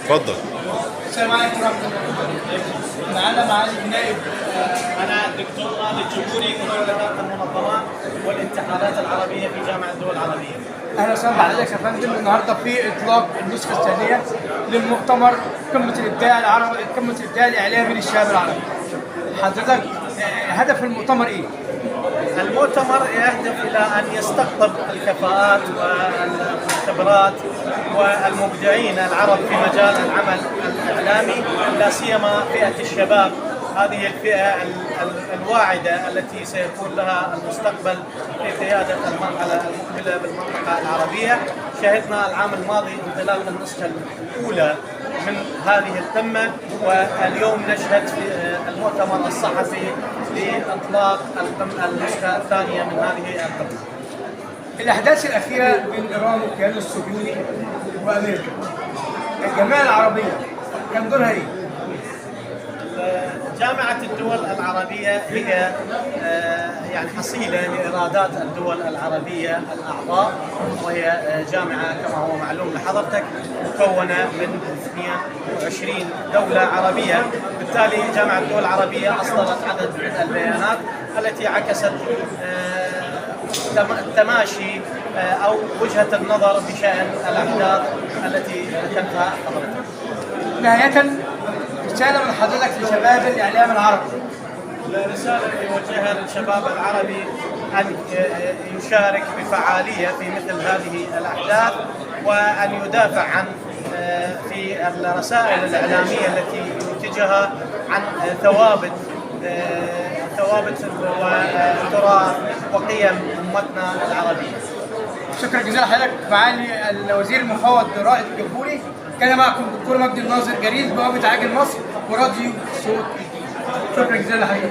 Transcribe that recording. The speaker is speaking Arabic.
اتفضل. السلام عليكم ورحمة الله. معنا معالي النائب. أنا الدكتور خالد جبوري مدير إدارة المنظمات والاتحادات العربية في جامعة الدول العربية. أهلا وسهلا بحضرتك يا فندم. النهارده في إطلاق النسخة الثانية للمؤتمر قمة الإبداع العربي، قمة الإبداع الإعلامي للشباب العربي. حضرتك هدف المؤتمر إيه؟ المؤتمر يهدف إلى أن يستقطب الكفاءات والخبرات والمبدعين العرب في مجال العمل الإعلامي، لا سيما فئة الشباب، هذه الفئة الواعدة التي سيكون لها المستقبل في قيادة المرحلة المقبلة بالمنطقة العربية. شهدنا العام الماضي انطلاق النسخة الأولى من هذه القمة، واليوم نشهد في المؤتمر الصحفي لإطلاق النسخة الثانية من هذه القمة. الأحداث الأخيرة بين إيران والكيان الصهيوني وأمريكا، الجمعية العربية كان دورها إيه؟ جامعة الدول العربية هي يعني حصيلة لإرادات الدول العربية الأعضاء، وهي جامعة كما هو معلوم لحضرتك مكونة من 22 دولة عربية. بالتالي جامعة الدول العربية أصدرت عدد من البيانات التي عكست تماشي أو وجهة النظر بشأن الأحداث التي ذكرتها حضرتك. نهاية، رسالة من حضرتك لشباب الإعلام العربي. الرسالة اللي يوجهها للشباب العربي أن يشارك بفعالية في مثل هذه الأحداث، وأن يدافع عن في الرسائل الإعلامية التي ينتجها عن ثوابت وتراث وقيم أمتنا العربية. شكرا جزيلا لحضرتك معالي الوزير المفوض رائد الجبوري. كان معكم دكتور مجدي الناظر جريد بوابة عاجل مصر وراديو صوت. شكرا جزيلا لحضرتك.